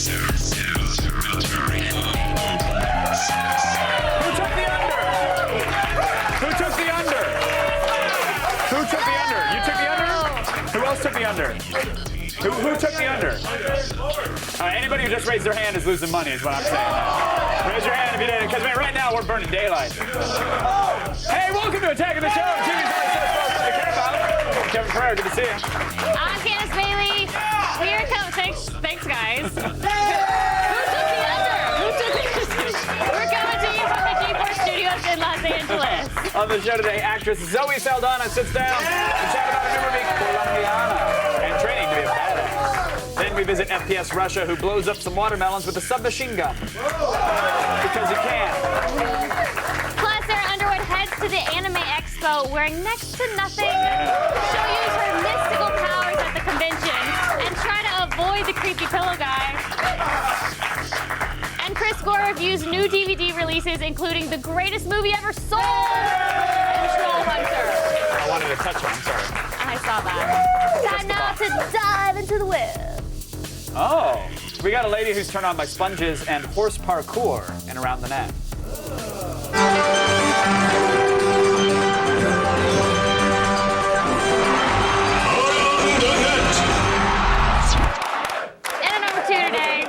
Took the under? Who took the under? Anybody who just raised their hand is losing money, is what I'm saying. Raise your hand if you did it, because right now we're burning daylight. Hey, welcome to Attack of the Show. TV's only show folks to care about. Kevin Carrera, good to see you. I'm Candace Bailey. Here it comes. Thanks, guys. Who took the under? We're coming to you from the G4 Studios in Los Angeles. On the show today, actress Zoe Salana sits down to chat about a new movie, Colombiana, and training to be a badass. Then we visit FPS Russia, who blows up some watermelons with a submachine gun. Because he can. Plus, Sarah Underwood heads to the Anime Expo wearing next to nothing. She'll use her mystical powers at the convention and try to avoid the creepy pillow guy. And Chris Gore reviews new DVD releases, including the greatest movie ever sold, and Troll Hunter. I wanted to touch him, I'm sorry. I saw that. Time now to dive into the web. Oh, we got a lady who's turned on by sponges and horse parkour and around the net. And number 2 today.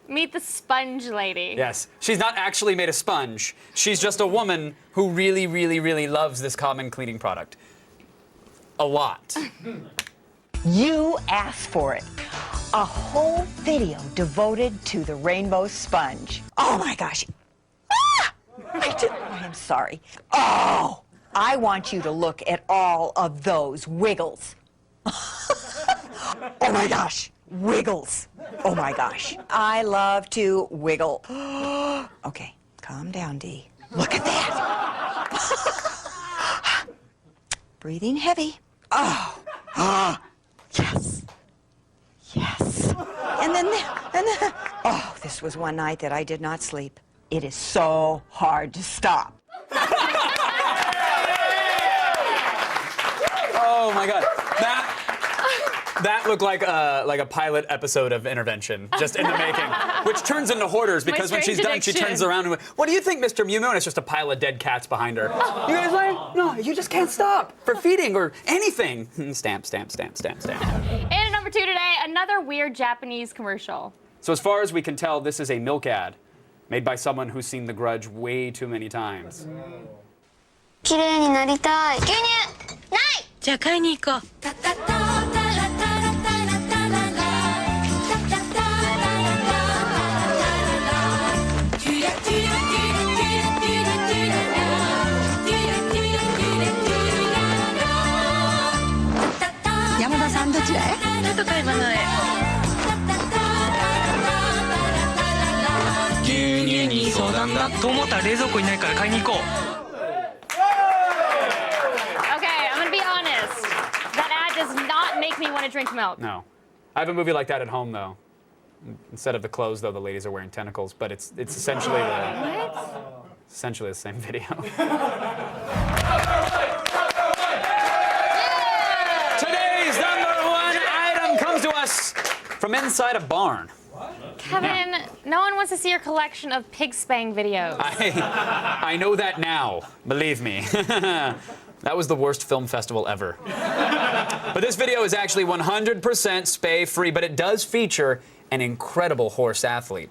Meet the sponge lady. Yes, she's not actually made of sponge. She's just a woman who really, really, really loves this common cleaning product. A lot. You asked for it. A whole video devoted to the rainbow sponge. Oh my gosh. Ah! I'm sorry. Oh, I want you to look at all of those wiggles. Oh my gosh, wiggles. Oh my gosh, I love to wiggle. Okay, calm down, Dee. Look at that. Breathing heavy. Oh, yes, yes. And then, oh, this was one night that I did not sleep. It is so hard to stop. Oh my God, that looked like a pilot episode of Intervention, just in the making, which turns into Hoarders because when she's done, she turns around and what do you think, Mr. Mew Mew? And it's just a pile of dead cats behind her. You guys like? No, you just can't stop for feeding or anything. Stamp, stamp, stamp, stamp, stamp. And number 2 today, another weird Japanese commercial. So as far as we can tell, this is a milk ad made by someone who's seen The Grudge way too many times. 綺麗になりたい。牛乳ない。じゃあ買いに行こう。山田さんどちらへ？ちょっと買い物へ。牛乳に相談が。と思ったら冷蔵庫にないから買いに行こう。Does not make me want to drink milk. No. I have a movie like that at home, though. Instead of the clothes, though, the ladies are wearing tentacles, but it's essentially essentially the same video. Today's #1 item comes to us from inside a barn. Kevin, no one wants to see your collection of pig spaying videos. I know that now, believe me. That was the worst film festival ever. But this video is actually 100% spay-free, but it does feature an incredible horse athlete.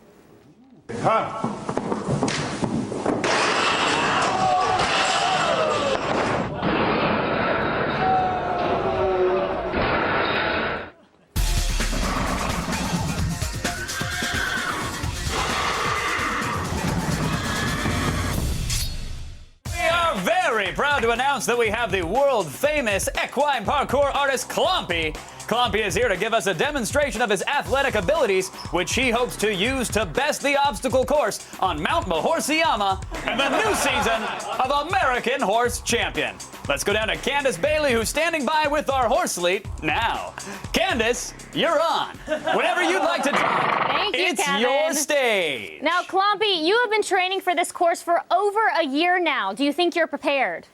Proud to announce that we have the world-famous equine parkour artist Klompy. Klompy is here to give us a demonstration of his athletic abilities, which he hopes to use to best the obstacle course on Mount Mahorsiyama and the new season of American Horse Champion. Let's go down to Candace Bailey, who's standing by with our horse fleet now. Candace, you're on. Whenever you'd like to talk, Thank you, it's Kevin. your stage. Now, Klompy, you have been training for this course for over a year now. Do you think you're prepared?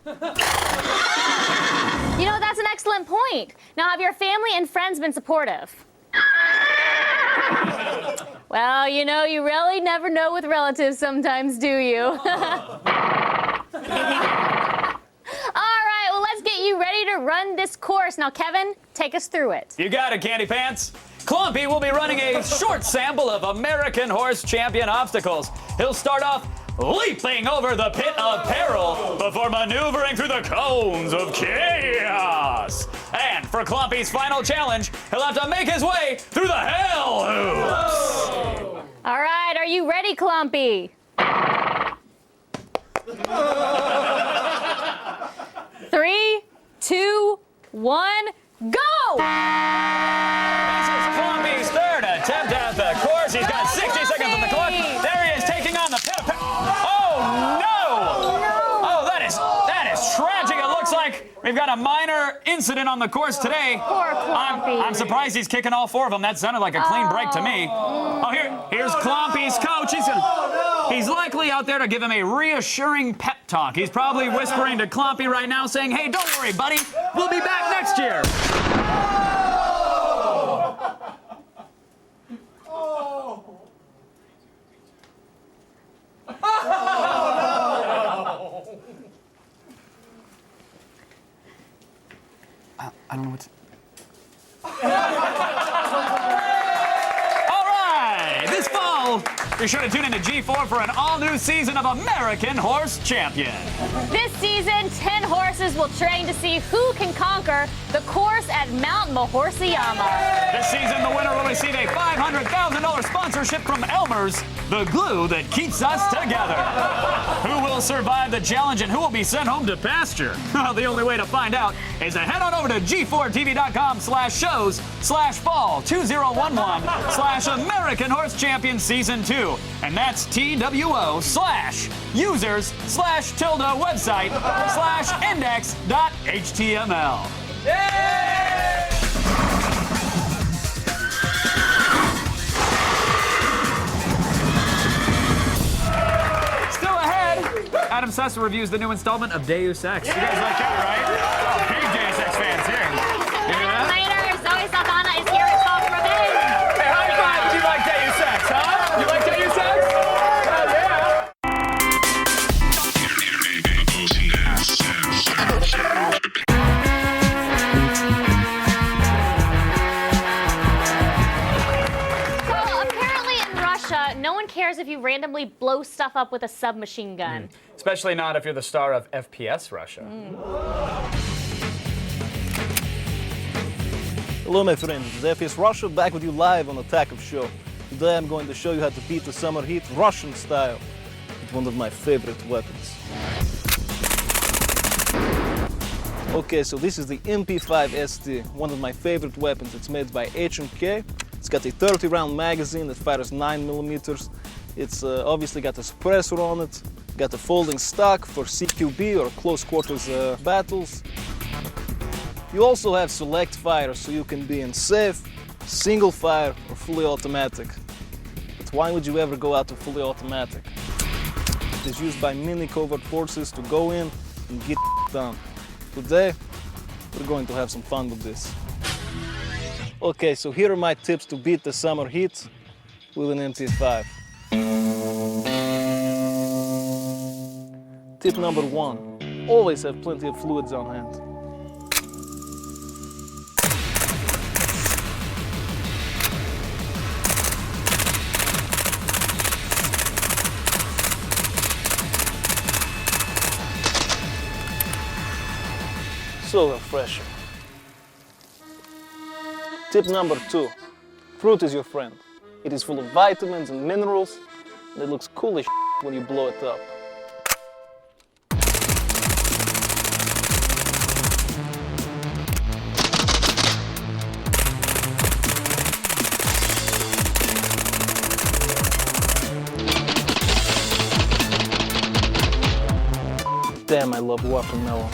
You know, that's an excellent point. Now, have your family and friends been supportive? Well, you know, you really never know with relatives sometimes, do you? All right, well, let's get you ready to run this course. Now, Kevin, take us through it. You got it, Candy Pants. Clumpy will be running a short sample of American Horse Champion obstacles. He'll start off leaping over the pit of peril before maneuvering through the cones of chaos. And for Clumpy's final challenge, he'll have to make his way through the hell hoops. All right, are you ready, Clumpy? 3, 2, 1, go! This is Clumpy's third attempt at the course. He's got 60 seconds on the clock. There he is, taking on the pit of peril. Oh, no! Oh, that is tragic. It looks like we've got a minor incident on the course today. Poor Clumpy. I'm surprised he's kicking all 4 of them. That sounded like a clean break to me. Oh, here's Clumpy's coach. He's likely out there to give him a reassuring pep talk. He's probably whispering to Clumpy right now, saying, "Hey, don't worry, buddy. We'll be back next year." I don't know what to... All right, this fall, be sure to tune into G4 for an all-new season of American Horse Champion. This season, 10 horses will train to see who can conquer the course at Mount Mahorsiyama. This season, the winner will receive a $500,000 sponsorship from Elmer's, the glue that keeps us together. Who will survive the challenge and who will be sent home to pasture? Well, the only way to find out is to head on over to g4tv.com/shows/fall2011/American Horse Champion Season 2. And that's TWO/users/tilde website/index.html. Still ahead, Adam Sussa reviews the new installment of Deus Ex. You guys like that, right? Big Deus Ex fans here. You hear that? Later, Zoe Salana is here to talk revenge. Hey, high five if you like Deus Ex, huh? You like Deus Ex? Hell So apparently in Russia, no one cares if you randomly blow stuff up with a submachine gun. Especially not if you're the star of FPS Russia. Hello my friends, this is FPS Russia back with you live on Attack of Show. Today I'm going to show you how to beat the summer heat Russian style with one of my favorite weapons. Okay, so this is the MP5 ST, one of my favorite weapons. It's made by H&K. It's got a 30-round magazine that fires 9mm. It's obviously got a suppressor on it, got a folding stock for CQB or close quarters battles. You also have select fire, so you can be in safe, single fire, or fully automatic. But why would you ever go out to fully automatic? It is used by many covert forces to go in and get done. Today, we're going to have some fun with this. Okay, so here are my tips to beat the summer heat with an MP5. Tip number 1, always have plenty of fluids on hand. So refreshing. Tip number 2, fruit is your friend. It is full of vitamins and minerals, and it looks cool as when you blow it up. Damn, I love watermelon.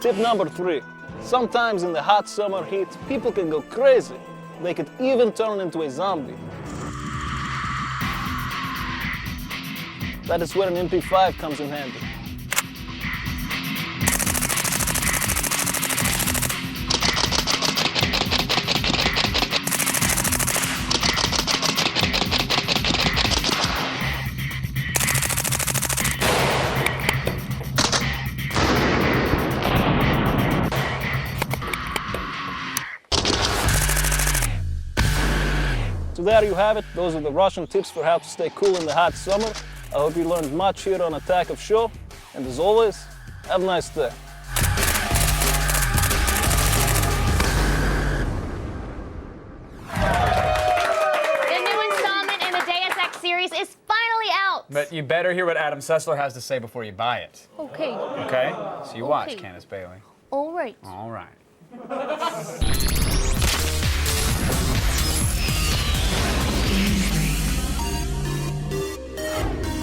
Tip number 3. Sometimes in the hot summer heat, people can go crazy. They could even turn into a zombie. That is where an MP5 comes in handy. So there you have it. Those are the Russian tips for how to stay cool in the hot summer. I hope you learned much here on Attack of Show. And as always, have a nice day. The new installment in the Deus Ex series is finally out. But you better hear what Adam Sessler has to say before you buy it. Okay. Okay? So you watch, Okay. Candace Bailey. All right. All right.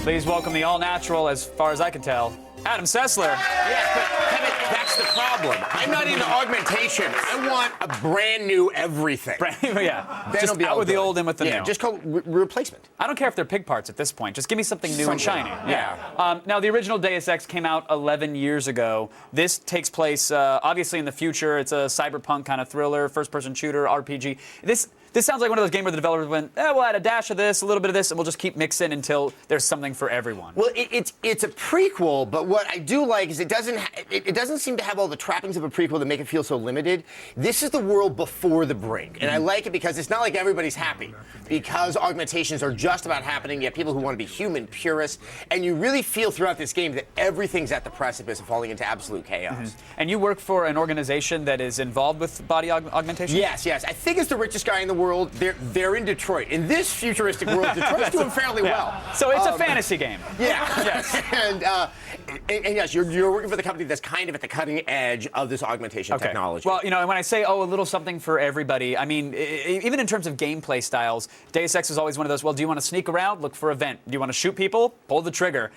Please welcome the all-natural, as far as I can tell, Adam Sessler. Yes, but Kevin, that's the problem. I'm not into augmentation. I want a brand new everything. Yeah. Then Just it'll be out all with the good. old, in with the new. Yeah, just call it replacement. I don't care if they're pig parts at this point. Just give me something new and shiny. Yeah. Now, the original Deus Ex came out 11 years ago. This takes place, obviously, in the future. It's a cyberpunk kind of thriller, first-person shooter, RPG. This sounds like one of those games where the developers went, we'll add a dash of this, a little bit of this, and we'll just keep mixing until there's something for everyone. Well, it's a prequel, but what I do like is it doesn't seem to have all the trappings of a prequel that make it feel so limited. This is the world before the brink, and I like it because it's not like everybody's happy, because augmentations are just about happening. You have people who want to be human purists, and you really feel throughout this game that everything's at the precipice of falling into absolute chaos. And you work for an organization that is involved with body augmentation? Yes. I think it's the richest guy in the world. They're in Detroit. In this futuristic world, Detroit's doing fairly well. So it's a fantasy game. Yeah. Yes. and yes, you're working for the company that's kind of at the cutting edge of this augmentation technology. Well, and when I say, a little something for everybody, I mean, even in terms of gameplay styles, Deus Ex is always one of those, well, do you want to sneak around? Look for a vent. Do you want to shoot people? Pull the trigger.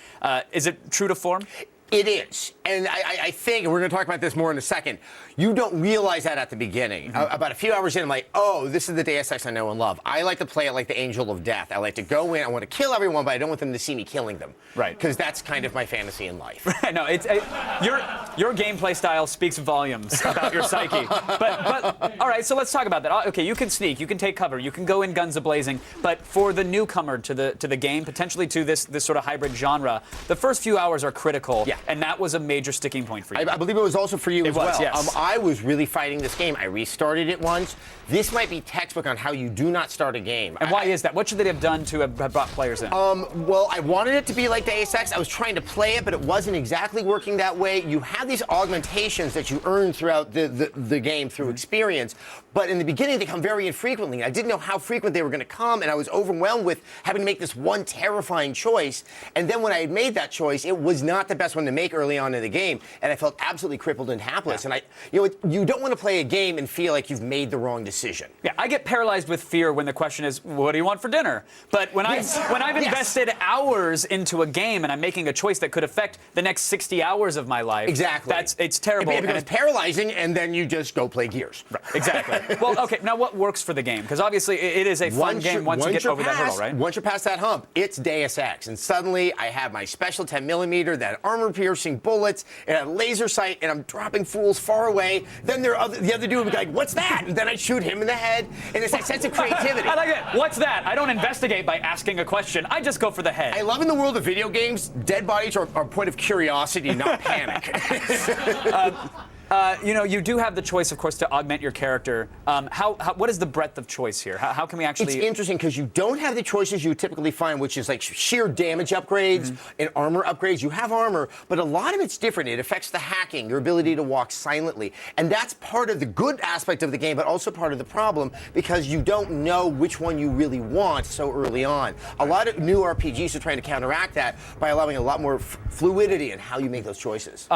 Is it true to form? It is. And I think, and we're going to talk about this more in a second, you don't realize that at the beginning. About a few hours in, I'm like, oh, this is the Deus Ex I know and love. I like to play it like the Angel of Death. I like to go in, I want to kill everyone, but I don't want them to see me killing them. Right. Because that's kind of my fantasy in life. No, your gameplay style speaks volumes about your psyche. But all right, so let's talk about that. Okay, you can sneak, you can take cover, you can go in guns a-blazing, but for the newcomer to the game, potentially to this sort of hybrid genre, the first few hours are critical. Yeah. And that was a major sticking point for you. I believe it was also for you as well. Yes. I was really fighting this game. I restarted it once. This might be textbook on how you do not start a game. And why is that? What should they have done to have brought players in? Well, I wanted it to be like Deus Ex. I was trying to play it, but it wasn't exactly working that way. You have these augmentations that you earn throughout the game through experience, but in the beginning they come very infrequently. I didn't know how frequent they were going to come, and I was overwhelmed with having to make this one terrifying choice. And then when I had made that choice, it was not the best one to make early on in the game, and I felt absolutely crippled and hapless. Yeah. And you don't want to play a game and feel like you've made the wrong decision. Yeah, I get paralyzed with fear when the question is, what do you want for dinner? But when I've invested hours into a game and I'm making a choice that could affect the next 60 hours of my life, exactly, it's terrible. It becomes paralyzing, and then you just go play Gears. Right, exactly. Well, okay, now what works for the game? Because obviously it is a fun game once you get over that hurdle, right? Once you're past that hump, it's Deus Ex, and suddenly I have my special 10mm, that armor-piercing bullets, and a laser sight, and I'm dropping fools far away. Then the other dude would be like, what's that? And then I shoot him in the head, and it's that sense of creativity. I like it. What's that? I don't investigate by asking a question. I just go for the head. I love in the world of video games, dead bodies are a point of curiosity, not panic. You do have the choice, of course, to augment your character. What is the breadth of choice here? How can we actually... It's interesting because you don't have the choices you typically find, which is like sheer damage upgrades and armor upgrades. You have armor, but a lot of it's different. It affects the hacking, your ability to walk silently. And that's part of the good aspect of the game, but also part of the problem because you don't know which one you really want so early on. A lot of new RPGs are trying to counteract that by allowing a lot more fluidity in how you make those choices.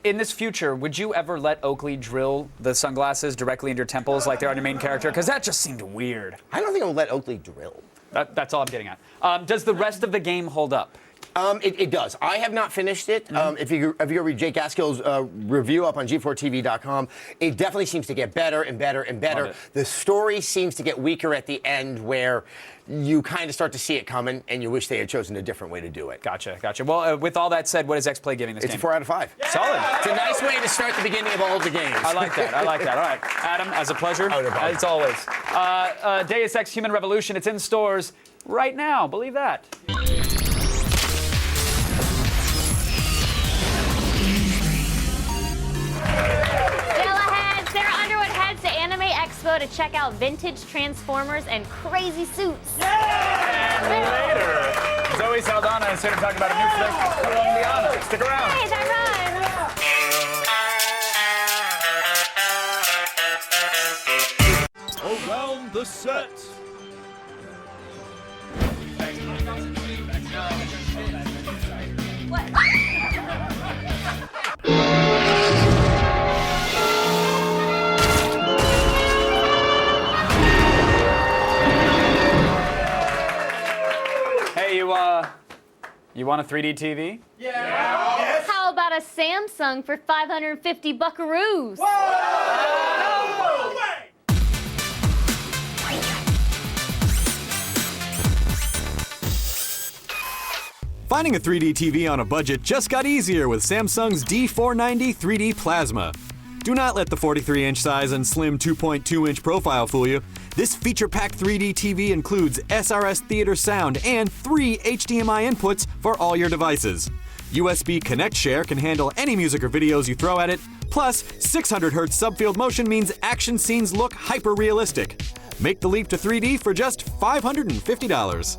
In this future, would you ever let Oakley drill the sunglasses directly into your temples like they are your main character? Because that just seemed weird. I don't think I'll let Oakley drill. That's all I'm getting at. Does the rest of the game hold up? It does. I have not finished it. If you go read Jake Gaskell's review up on G4TV.com, it definitely seems to get better and better and better. The story seems to get weaker at the end where you kind of start to see it coming and you wish they had chosen a different way to do it. Gotcha. Well, with all that said, what is X-Play giving this game? It's a 4 out of 5. Yeah. Solid. It's a nice way to start the beginning of all the games. I like that. All right. Adam, as a pleasure. Oh, no problem. As always. Deus Ex Human Revolution. It's in stores right now. Believe that. Still ahead, Sarah Underwood heads to Anime Expo Expo to check out vintage Transformers and crazy suits. And later, Zoe Salana is here to talk about a new flick, Colombiana. Stick around. Hey, that rhymes. Around the set. Hey, you want a 3D TV? How about a Samsung for 550 buckaroos? Finding a 3D TV on a budget just got easier with Samsung's D490 3D Plasma. Do not let the 43-inch size and slim 2.2-inch profile fool you. This feature-packed 3D TV includes SRS theater sound and 3 HDMI inputs for all your devices. USB Connect Share can handle any music or videos you throw at it, plus 600 Hz subfield motion means action scenes look hyper-realistic. Make the leap to 3D for just $550.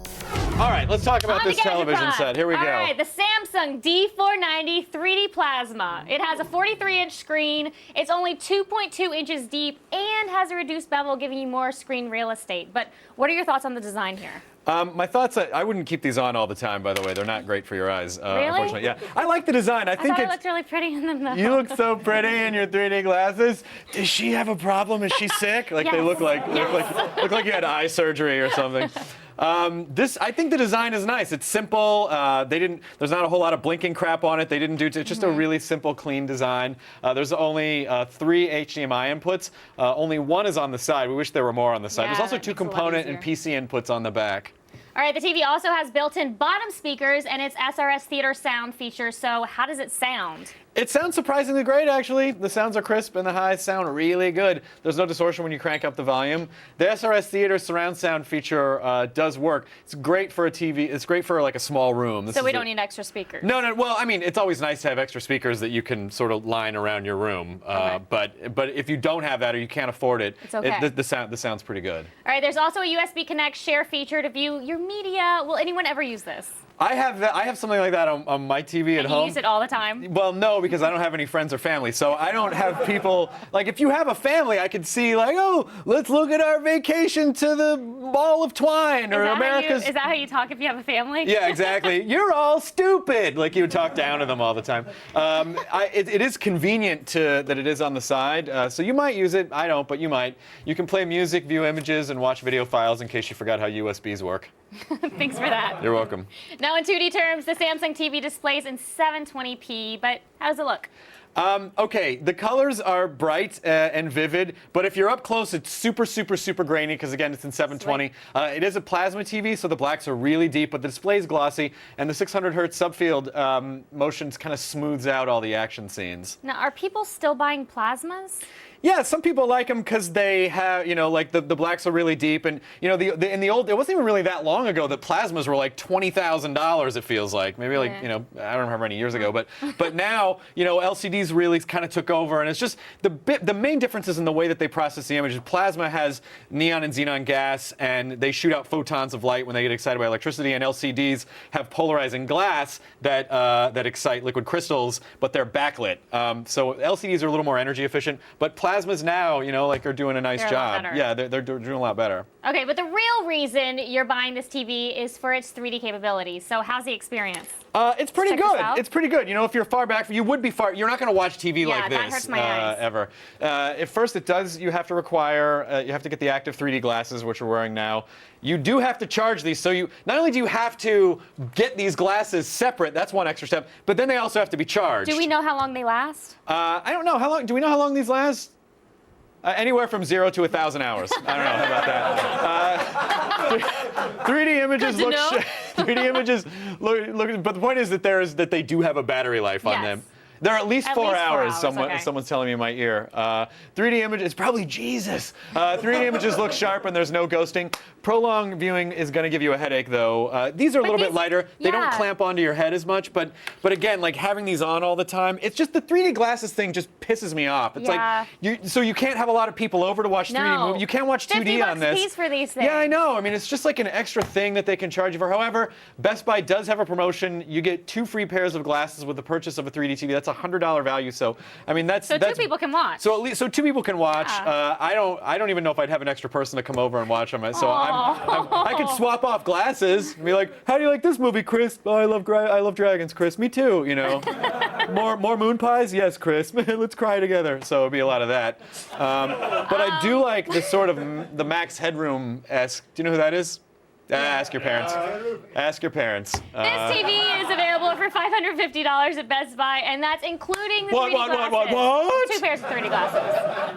All right, let's talk about On this the television Gadgetron. set. Here we go. All right, the Samsung D490 3D Plasma. It has a 43-inch screen. It's only 2.2 inches deep and has a reduced bevel, giving you more screen real estate. But what are your thoughts on the design here? My thoughts, I wouldn't keep these on all the time, by the way. They're not great for your eyes, Really? unfortunately. Yeah, I like the design. I think thought it it's... looked really pretty in them, though. You look so pretty in your 3D glasses. Does she have a problem? Is she sick? Like they Yes. look like you had eye surgery or something. I think the design is nice. It's simple. There's not a whole lot of blinking crap on it. They didn't do. It's just a really simple, clean design. There's only 3 HDMI inputs. Only one is on the side. We wish there were more on the side. Yeah, There's also that 2 makes it a lot component and easier. PC inputs on the back. All right, the TV also has built-in bottom speakers and its SRS theater sound feature. So how does it sound? It sounds surprisingly great, actually. The sounds are crisp and the highs sound really good. There's no distortion when you crank up the volume. The SRS Theater surround sound feature does work. It's great for a TV. It's great for like a small room. So we don't need extra speakers. No. Well, I mean, it's always nice to have extra speakers that you can sort of line around your room. Okay. But if you don't have that or you can't afford it, It's okay. the sound's pretty good. All right, there's also a USB Connect Share feature to view your media. Will anyone ever use this? I have something like that on my TV at And home. you use it all the time? Well, no, because I don't have any friends or family. So I don't have people, like if you have a family, I could see like, oh, let's look at our vacation to the Ball of Twine or America's. Is that how you talk if you have a family? Yeah, exactly. You're all stupid. Like you would talk down to them all the time. It is convenient that it is on the side. So you might use it. I don't, but you might. You can play music, view images, and watch video files in case you forgot how USBs work. Thanks for that. You're welcome. Now in 2D terms, the Samsung TV displays in 720p, but how does it look? Okay, the colors are bright and vivid, but if you're up close, it's super, super, super grainy because, again, it's in 720. It is a plasma TV, so the blacks are really deep, but the display is glossy, and the 600 hertz subfield motions kind of smooths out all the action scenes. Now, are people still buying plasmas? Yeah, some people like them because they have, like the blacks are really deep, and in the old, it wasn't even really that long ago that plasmas were like $20,000. It feels like maybe like I don't remember how many years ago, but now LCDs really kind of took over, and it's just the main difference is in the way that they process the images. Plasma has neon and xenon gas, and they shoot out photons of light when they get excited by electricity, and LCDs have polarizing glass that excite liquid crystals, but they're backlit. So LCDs are a little more energy efficient, but plasmas now, are doing a nice They're a job. lot better. Yeah, they're doing a lot better. Okay, but the real reason you're buying this TV is for its 3D capabilities. So how's the experience? It's pretty Check this good. out. It's pretty good. If you're far back, you would be far. You're not going to watch TV like this. Yeah, that hurts my eyes. Ever. At first, it does. You have to require. You have to get the active 3D glasses, which we're wearing now. You do have to charge these. So not only do you have to get these glasses separate. That's one extra step. But then they also have to be charged. Do we know how long they last? I don't know how long. Do we know how long these last? Anywhere from 0 to 1,000 hours. I don't know. How about that? 3D images Good to look. know. 3D images look. But the point is that they do have a battery life on Yes. them. They're at least 4 hours. Okay. Someone's telling me in my ear. 3D images, probably Jesus. 3D images look sharp and there's no ghosting. Prolonged viewing is going to give you a headache, though. These are a little bit lighter. They don't clamp onto your head as much, but again, like having these on all the time, it's just the 3D glasses thing just pisses me off. It's like you can't have a lot of people over to watch 3D movies. You can't watch 2D on this. $50 for these things. Yeah, I know. I mean, it's just like an extra thing that they can charge you for. However, Best Buy does have a promotion. You get 2 free pairs of glasses with the purchase of a 3D TV. That's a $100 value. So, I mean, that's 2 people can watch. So at least 2 people can watch. Yeah. I don't even know if I'd have an extra person to come over and watch them. So I could swap off glasses and be like, "How do you like this movie, Chris?" "Oh, I love dragons, Chris." "Me too." You know. More moon pies? "Yes, Chris." "Let's cry together." So it'd be a lot of that. But I do like this sort of the Max Headroom-esque. Do you know who that is? Ask your parents. Ask your parents. This TV is available for $550 at Best Buy, and that's including the 3D glasses. What? 2 pairs of 3D glasses.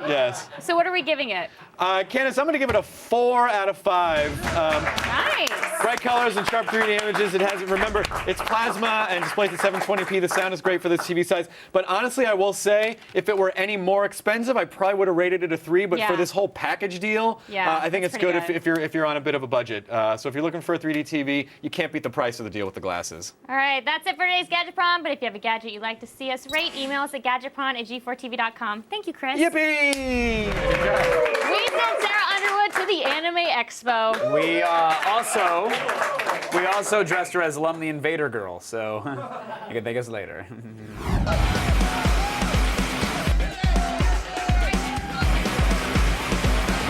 Yes. So what are we giving it? Candace, I'm going to give it a 4 out of 5. Nice. Bright colors and sharp 3D images. It has, remember, it's plasma and displays at 720p. The sound is great for this TV size. But honestly, I will say, if it were any more expensive, I probably would have rated it a 3. But for this whole package deal, I think it's good if you're on a bit of a budget. So if you're looking for a 3D TV, you can't beat the price of the deal with the glasses. All right, that's it for today's Gadgetpron. But if you have a gadget you'd like to see us rate, email us at gadgetpron@g4tv.com. Thank you, Chris. Yippee! We sent Sarah Underwood to the Anime Expo. We also dressed her as Lum the Invader Girl, so you can thank us later.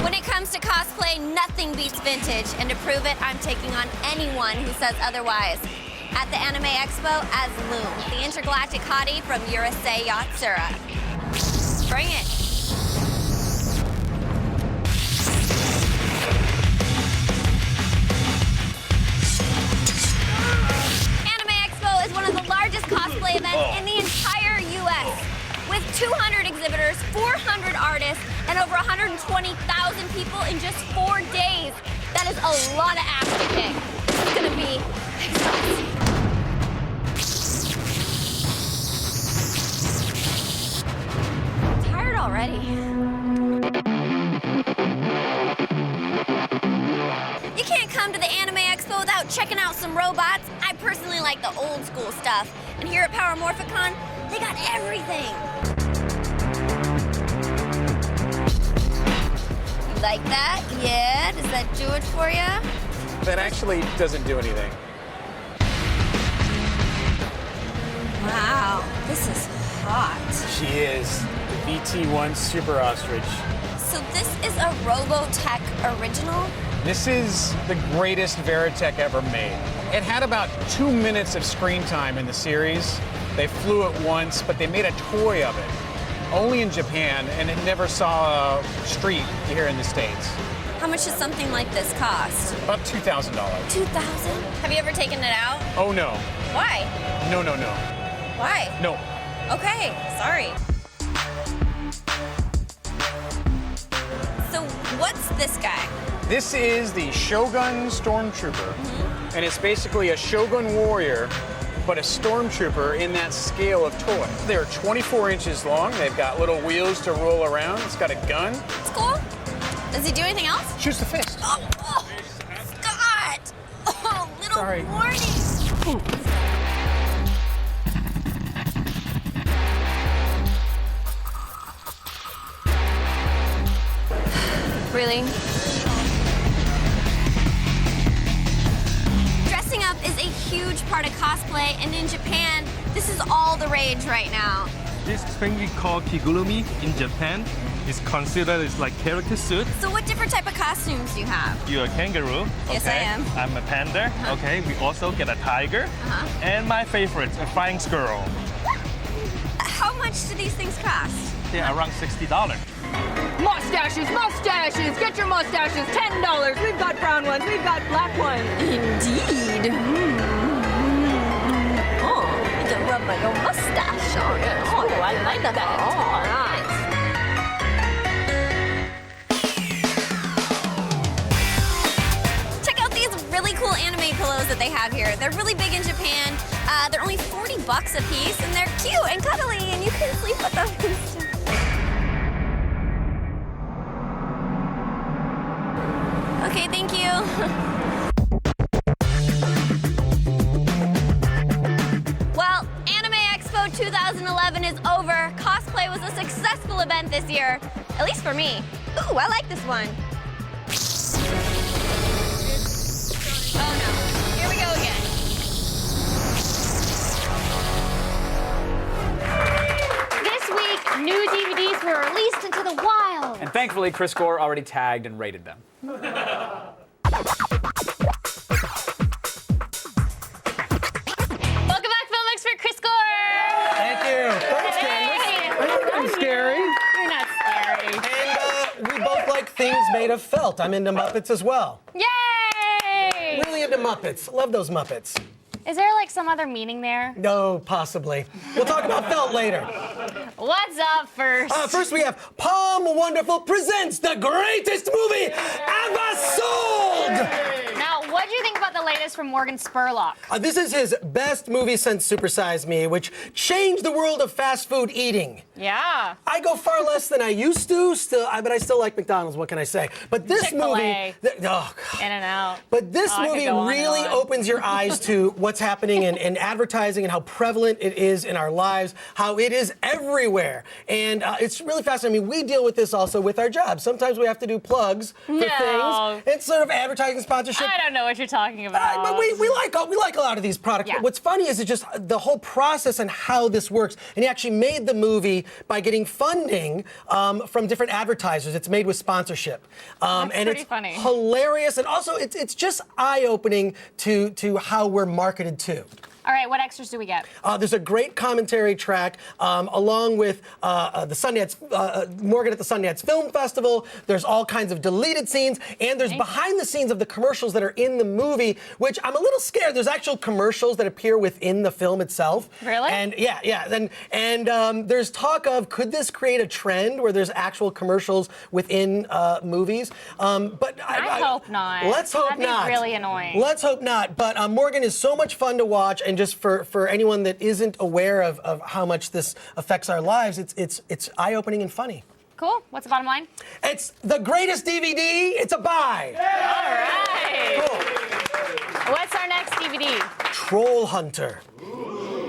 When it comes to cosplay, nothing beats vintage, and to prove it, I'm taking on anyone who says otherwise. At the Anime Expo as Loom, the intergalactic hottie from Urusei Yatsura. Bring it. Anime Expo is one of the largest cosplay events in the entire U.S. With 200 exhibitors, 400 artists, and over 120,000 people in just 4 days. That is a lot of ass to kick. This is gonna be exhausting. I'm tired already. You can't come to the Anime Expo without checking out some robots. I personally like the old school stuff. And here at Power Morphicon, they got everything. You like that? Yeah? Does that do it for you? That actually doesn't do anything. Wow, this is hot. She is the VT1 Super Ostrich. So this is a Robotech original? This is the greatest Veritech ever made. It had about 2 minutes of screen time in the series. They flew it once, but they made a toy of it. Only in Japan, and it never saw a street here in the States. How much does something like this cost? About $2,000. $2,000? Have you ever taken it out? Oh, no. Why? No. Why? No. Okay, sorry. So what's this guy? This is the Shogun Stormtrooper, and it's basically a Shogun warrior, but a Stormtrooper in that scale of toy. They're 24 inches long. They've got little wheels to roll around. It's got a gun. It's cool. Does he do anything else? Shoots the fist. Oh, Scott! Oh, little Sorry. warning. Ooh. Really? Dressing up is a huge part of cosplay, and in Japan, this is all the rage right now. This thing we call kigurumi in Japan is considered as like character suit. So what different type of costumes do you have? You're a kangaroo. Yes, okay? I am. I'm a panda. Okay, we also get a tiger. And my favorite, a flying squirrel. How much do these things cost? They're around $60. Mustaches, mustaches! Get your mustaches, $10. We've got brown ones, we've got black ones. Indeed. Oh, you can rub my own mustache on it. Oh, I like that. Oh, nice. Check out these really cool anime pillows that they have here. They're really big in Japan. They're only $40 a piece, and they're cute and cuddly, and you can sleep with them and stuff. Okay, thank you. Well, Anime Expo 2011 is over. Cosplay was a successful event this year, at least for me. Ooh, I like this one. Oh no, here we go again. This week, new DVDs were released into the wild. And thankfully, Chris Gore already tagged and rated them. Welcome back, film expert Chris Gore. Thank you. Thanks, Candace. I'm scary. You're not scary. And we both like things made of felt. I'm into Muppets as well. Yay! Really into Muppets. Love those Muppets. Is there like some other meaning there? No, possibly. We'll talk about felt later. What's up first? First we have Palm Wonderful presents the greatest movie ever sold! Now, what do you think about the latest from Morgan Spurlock? This is his best movie since Super Size Me, which changed the world of fast food eating. Yeah. I go far less than I used to, but I still like McDonald's, what can I say? But this Chick-fil-A. movie... Oh, In and out. But this I could movie go on and really on. opens your eyes to what's happening in advertising and how prevalent it is in our lives, how it is everywhere. And it's really fascinating. I mean, we deal with this also with our jobs. Sometimes we have to do plugs for things. It's sort of advertising sponsorship. I don't know what you're talking about. But we like a lot of these products. Yeah. What's funny is it's just the whole process and how this works. And he actually made the movie by getting funding from different advertisers. It's made with sponsorship. That's and pretty it's funny. hilarious. And also, it's just eye-opening to how we're marketed to. All right, what extras do we get? There's a great commentary track along with the Sundance, Morgan at the Sundance Film Festival. There's all kinds of deleted scenes, and there's behind the scenes of the commercials that are in the movie, which I'm a little scared. There's actual commercials that appear within the film itself. Really? And yeah. And there's talk of, could this create a trend where there's actual commercials within movies? But I hope not. Let's hope That'd be not. really annoying. Let's hope not. But Morgan is so much fun to watch, and just for anyone that isn't aware of how much this affects our lives, it's eye-opening and funny. Cool. What's the bottom line? It's the greatest DVD. It's a buy. All right. Cool. What's our next DVD? Troll Hunter.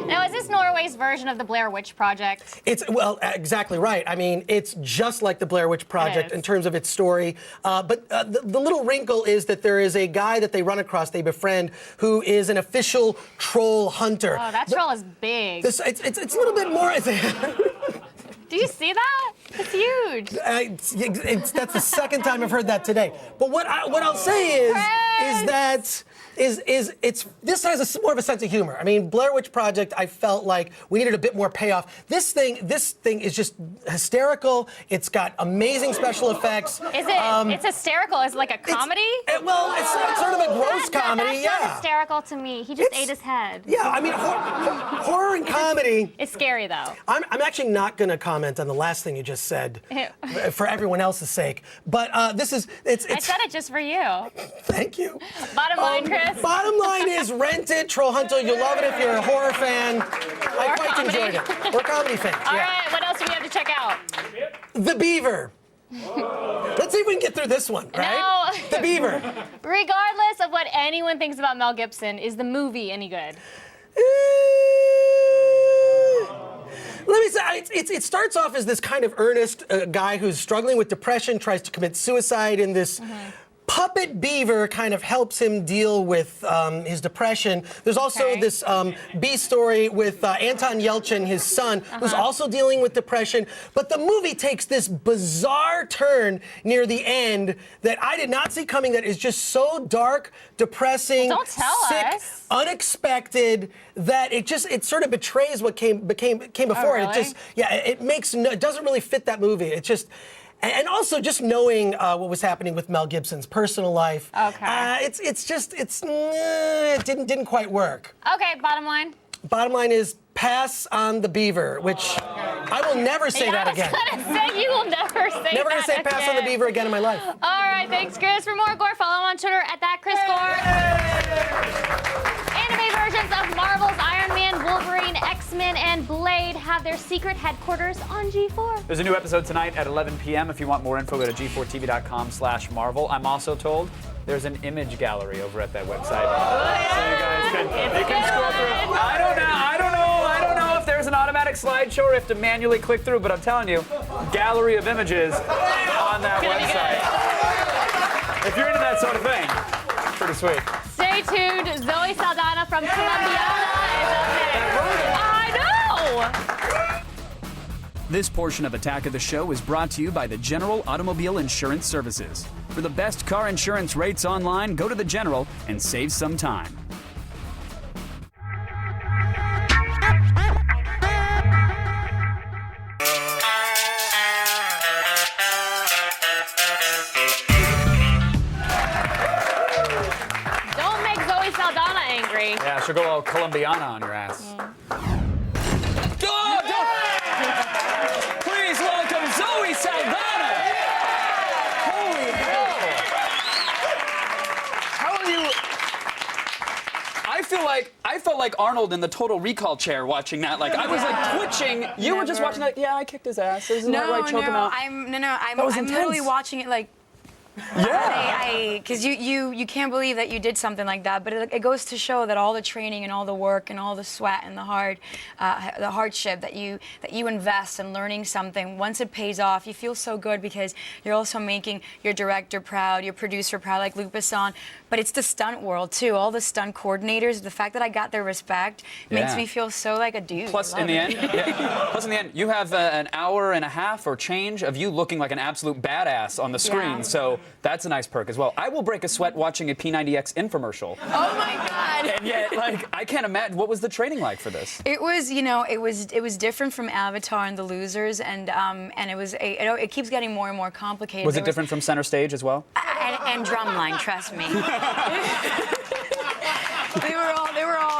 Now, is this Norway's version of the Blair Witch Project? Well, exactly right. I mean, it's just like the Blair Witch Project in terms of its story. But the little wrinkle is that there is a guy that they run across, they befriend, who is an official troll hunter. Oh, that troll is big. It's a little bit more... Do you see that? It's huge. That's the second time I've heard that today. But what I'll say is that this has more of a sense of humor. I mean, Blair Witch Project, I felt like we needed a bit more payoff. This thing is just hysterical. It's got amazing special effects. Is it? It's hysterical. Is it like a comedy? It's sort of a gross comedy. That's not hysterical to me. He just ate his head. Yeah, I mean, horror and comedy. It's scary though. I'm actually not going to comment on the last thing you just said for everyone else's sake. But it's. I said it just for you. Thank you. Bottom line, Chris. Bottom line is rent it, Troll Hunter. You'll love it if you're a horror fan. I quite enjoyed it. We're comedy fans. All right, what else do we have to check out? The Beaver. Let's see if we can get through this one, right? No. The Beaver. Regardless of what anyone thinks about Mel Gibson, is the movie any good? Let me say, it starts off as this kind of earnest guy who's struggling with depression, tries to commit suicide, and this puppet beaver kind of helps him deal with his depression. There's also this B story with Anton Yelchin, his son, who's also dealing with depression. But the movie takes this bizarre turn near the end that I did not see coming, that is just so dark, depressing, Don't tell sick, us. unexpected, that it sort of betrays what came before. Really? It doesn't really fit that movie. It's just... And also just knowing what was happening with Mel Gibson's personal life, it didn't quite work. Okay, bottom line. Bottom line is pass on the Beaver, which I will never say that again. I was gonna say you will never say Never gonna say that pass on the Beaver again in my life. All right, thanks, Chris. For more Gore, follow him on Twitter at @ChrisGore. Anime versions of Marvel's Iron Man X-Men and Blade have their secret headquarters on G4. There's a new episode tonight at 11 p.m. If you want more info, go to g4tv.com/Marvel. I'm also told there's an image gallery over at that website. So you guys can scroll through. I don't know if there's an automatic slideshow or if to manually click through, but I'm telling you, gallery of images on that website. If you're into that sort of thing, pretty sweet. Stay tuned. Zoe Salana from Colombiana is up next. I know! This portion of Attack of the Show is brought to you by the General Automobile Insurance Services. For the best car insurance rates online, go to the General and save some time. Don't make Zoe Salana angry. Yeah, she'll go all Colombiana on your ass. Please welcome Zoe Salana! Holy hell! How are you? I felt like Arnold in the Total Recall chair watching that. Like I was like twitching. You were just watching like, yeah, I kicked his ass. Isn't that right? Choke him out. I'm intense. literally watching it like. Yeah. Because you can't believe that you did something like that, but it goes to show that all the training and all the work and all the sweat and the hardship that you invest in learning something, once it pays off, you feel so good because you're also making your director proud, your producer proud, like Luc Besson. But it's the stunt world too. All the stunt coordinators, the fact that I got their respect makes me feel so like a dude. Plus, in the end, you have an hour and a half or change of you looking like an absolute badass on the screen. So that's a nice perk as well. I will break a sweat watching a P90X infomercial. Oh my God! And yet, like, I can't imagine. What was the training like for this? It was, it was different from Avatar and The Losers, and it keeps getting more and more complicated. Was it different from Center Stage as well? And Drumline, trust me.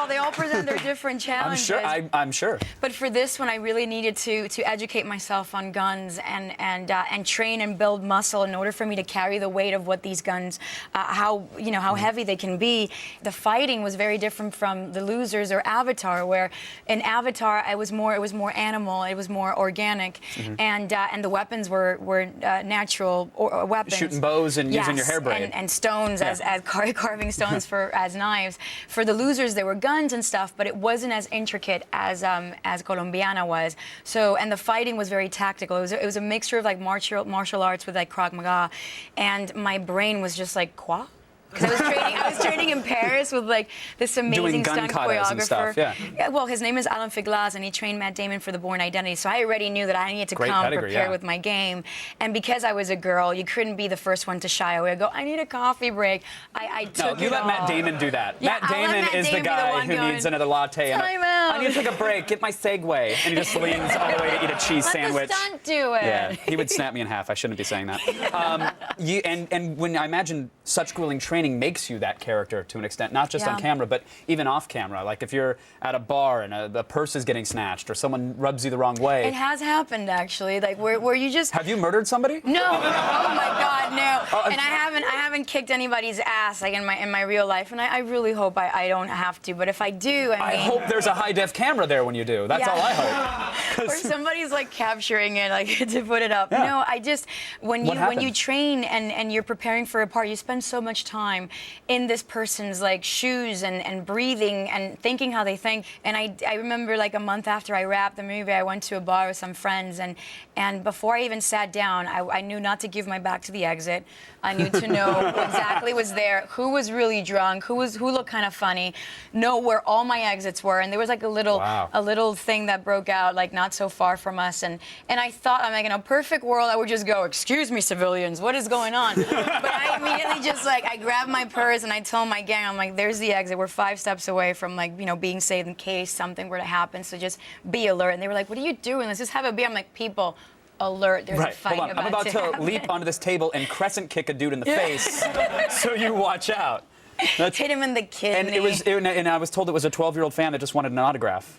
They all present their different challenges. I'm sure. But for this one, I really needed to educate myself on guns and train and build muscle in order for me to carry the weight of what these guns, how heavy they can be. The fighting was very different from The Losers or Avatar, where in Avatar it was more animal, it was more organic, and the weapons were natural weapons. Shooting bows and using your hair braid. And stones as carving stones as knives. For The Losers, there were guns and stuff, but it wasn't as intricate as Colombiana was. So, and the fighting was very tactical. It was a mixture of like martial arts with like Krav Maga, and my brain was just like, quoi? Because I was training in Paris with like this amazing stunt choreographer. And stuff, yeah. Well, his name is Alan Figlas, and he trained Matt Damon for The Bourne Identity. So I already knew that I needed to come prepared with my game. And because I was a girl, you couldn't be the first one to shy away. I go, I need a coffee break. I took you let Matt Damon do that. Yeah, Matt Damon is the guy who needs another latte. Time out. I need to take a break. Get my Segway. And he just leans all the way to eat a cheese sandwich. Let the stunt do it. Yeah, he would snap me in half. I shouldn't be saying that. And when I imagine such grueling training makes you that character to an extent, not just on camera, but even off camera. Like if you're at a bar and the purse is getting snatched or someone rubs you the wrong way. It has happened actually, like where you just. Have you murdered somebody? No. Oh my God, no. And I haven't kicked anybody's ass like in my real life, and I really hope I don't have to. But if I do, I hope there's a high def camera there when you do. That's all I hope. Or somebody's like capturing it, like to put it up. Yeah. No, I just when you train and you're preparing for a part, you spend so much time in this person's like shoes and breathing and thinking how they think. And I remember like a month after I wrapped the movie, I went to a bar with some friends, and before I even sat down, I knew not to give my back to the exit. I knew to know what exactly was there, who was really drunk, who looked kind of funny, know where all my exits were. And there was like a little thing that broke out like not so far from us, and I thought, I'm like, in a perfect world I would just go, excuse me, civilians, what is going on? But I immediately just like, I grabbed my purse and I told my gang, I'm like, there's the exit, we're 5 steps away from like, being saved in case something were to happen, so just be alert. And they were like, what are you doing? Let's just have it be. I'm like, people, alert, there's a fight. Hold on. I'm about to leap onto this table and crescent kick a dude in the face, so you watch out. Hit him in the kidney. And I was told it was a 12-year-old fan that just wanted an autograph.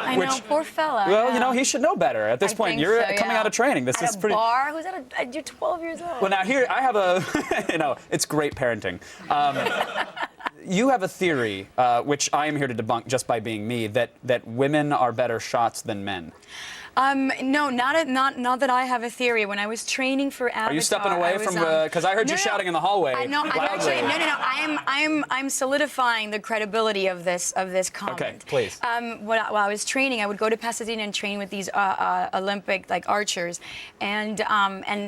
I know, poor fella. Well, he should know better. At this point, you're coming out of training. This is pretty. Bar? Who's you're 12 years old. Well, now here I have a, it's great parenting. you have a theory, which I am here to debunk just by being me, that women are better shots than men. No, not that I have a theory. When I was training for Avatar, are you stepping away from? Because I heard you shouting in the hallway. No, I'm solidifying the credibility of this comment. Okay, please. While I was training, I would go to Pasadena and train with these Olympic archers, and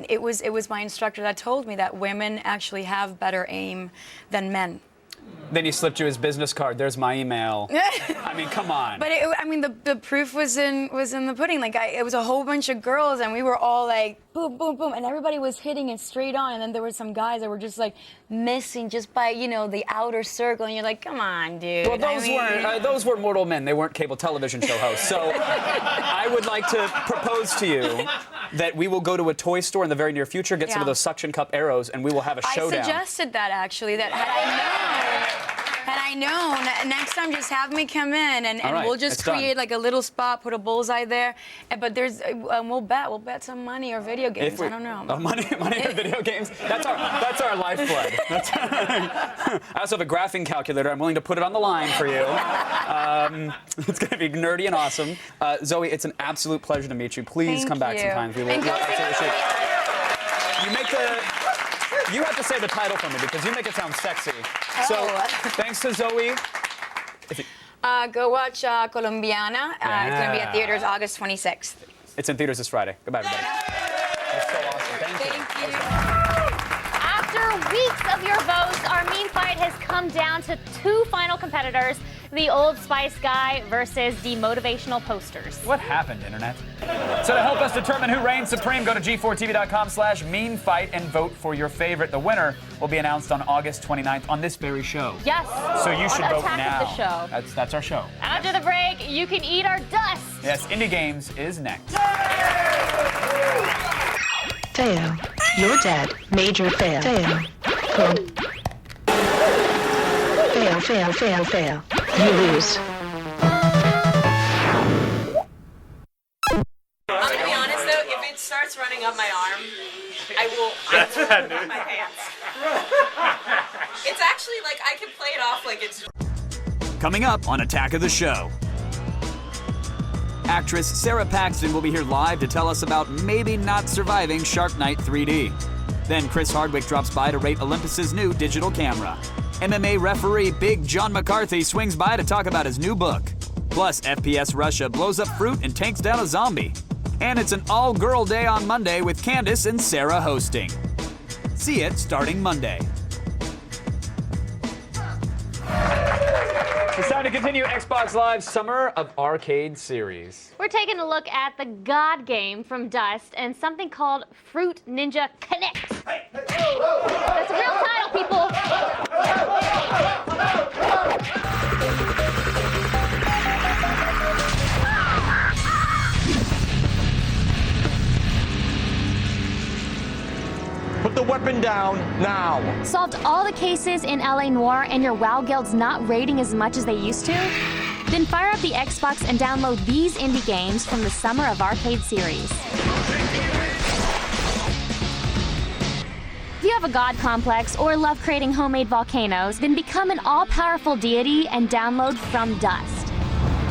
it was my instructor that told me that women actually have better aim than men. Then he slipped you his business card. There's my email. I mean, come on. But the proof was in the pudding. It was a whole bunch of girls, and we were all like boom, boom, boom, and everybody was hitting it straight on. And then there were some guys that were just missing just by the outer circle, and you're like, come on, dude. Well, those were mortal men. They weren't cable television show hosts. So I would like to propose to you that we will go to a toy store in the very near future, get some of those suction cup arrows, and we will have a showdown. I suggested that actually. That had I known, next time just have me come in and we'll just create a little spot, put a bullseye there. But we'll bet some money or video games. I don't know. Money or video games? That's our lifeblood. I also have a graphing calculator. I'm willing to put it on the line for you. It's going to be nerdy and awesome. Zoe, it's an absolute pleasure to meet you. Please come back sometimes. We will absolutely. You have to say the title for me because you make it sound sexy. So, thanks to Zoe. Go watch Colombiana. It's going to be at theaters August 26th. It's in theaters this Friday. Goodbye, everybody. That's so awesome. Thank you. After weeks of your votes, our Mean Fight has come down to two final competitors, the Old Spice guy versus the motivational posters. What happened, Internet? So to help us determine who reigns supreme, go to g4tv.com/meanfight and vote for your favorite. The winner will be announced on August 29th on this very show. Yes. So you should vote now. The show. That's our show. After the break, you can eat our dust. Yes, Indie Games is next. Fail. You're dead. Major fail. Fail. Fail. You lose. I'm gonna be honest though, if it starts running up my arm, I will put my pants. It's actually I can play it off like it's. Coming up on Attack of the Show. Actress Sarah Paxton will be here live to tell us about maybe not surviving Shark Night 3D. Then Chris Hardwick drops by to rate Olympus's new digital camera. MMA referee Big John McCarthy swings by to talk about his new book. Plus, FPS Russia blows up fruit and takes down a zombie. And it's an all-girl day on Monday with Candace and Sarah hosting. See it starting Monday. It's time to continue Xbox Live's Summer of Arcade series. We're taking a look at the God game from Dust and something called Fruit Ninja Connect. That's a real title, people. Put the weapon down now. Solved all the cases in LA Noire and your WoW guild's not raiding as much as they used to? Then fire up the Xbox and download these indie games from the Summer of Arcade series. If you have a god complex or love creating homemade volcanoes, then become an all-powerful deity and download From Dust.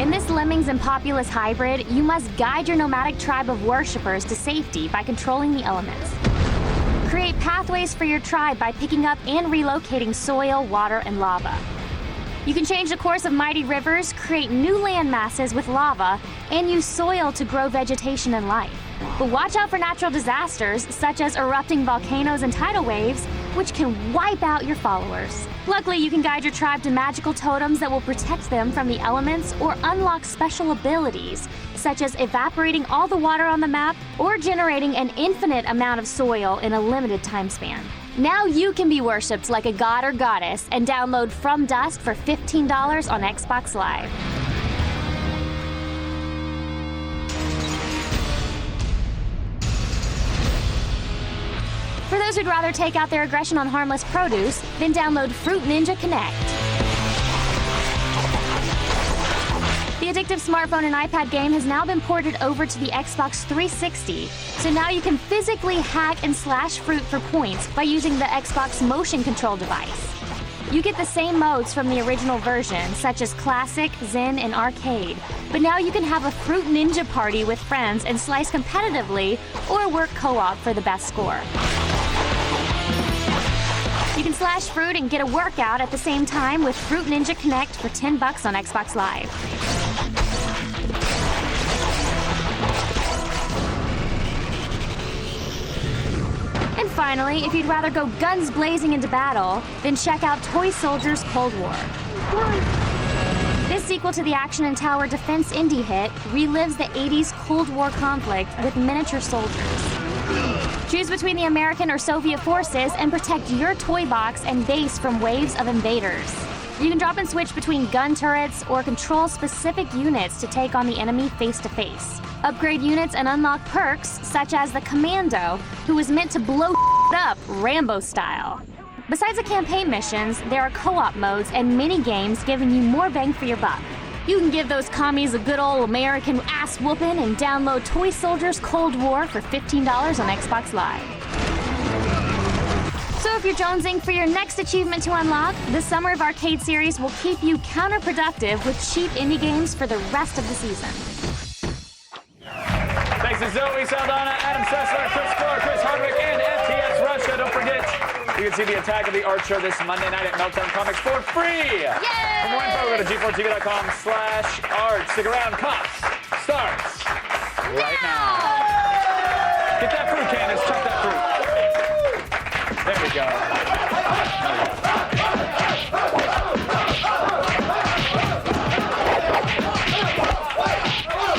In this Lemmings and Populous hybrid, you must guide your nomadic tribe of worshippers to safety by controlling the elements. Create pathways for your tribe by picking up and relocating soil, water, and lava. You can change the course of mighty rivers, create new land masses with lava, and use soil to grow vegetation and life. But watch out for natural disasters, such as erupting volcanoes and tidal waves, which can wipe out your followers. Luckily, you can guide your tribe to magical totems that will protect them from the elements or unlock special abilities, such as evaporating all the water on the map or generating an infinite amount of soil in a limited time span. Now you can be worshipped like a god or goddess and download From Dust for $15 on Xbox Live. For those who'd rather take out their aggression on harmless produce, then download Fruit Ninja Connect. The addictive smartphone and iPad game has now been ported over to the Xbox 360, so now you can physically hack and slash fruit for points by using the Xbox motion control device. You get the same modes from the original version, such as Classic, Zen, and Arcade. But now you can have a Fruit Ninja party with friends and slice competitively or work co-op for the best score. You can slash fruit and get a workout at the same time with Fruit Ninja Connect for $10 on Xbox Live. And finally, if you'd rather go guns blazing into battle, then check out Toy Soldiers Cold War. This sequel to the action and tower defense indie hit relives the 80s Cold War conflict with miniature soldiers. Choose between the American or Soviet forces and protect your toy box and base from waves of invaders. You can drop and switch between gun turrets or control specific units to take on the enemy face to face. Upgrade units and unlock perks such as the Commando, who is meant to blow up Rambo style. Besides the campaign missions, there are co-op modes and mini-games giving you more bang for your buck. You can give those commies a good old American ass whooping and download Toy Soldiers Cold War for $15 on Xbox Live. So if you're jonesing for your next achievement to unlock, the Summer of Arcade series will keep you counterproductive with cheap indie games for the rest of the season. Thanks to Zoe Salana, Adam Sessler, Chris Clark, Chris Hardwick, and FPS Russia. Don't forget, you can see the Attack of the Art Show this Monday night at Meltdown Comics for free. Yay! For more info, go to g4tv.com/art. Stick around, Cops starts right now. Get that fruit, Candace. Chuck that fruit. There we go.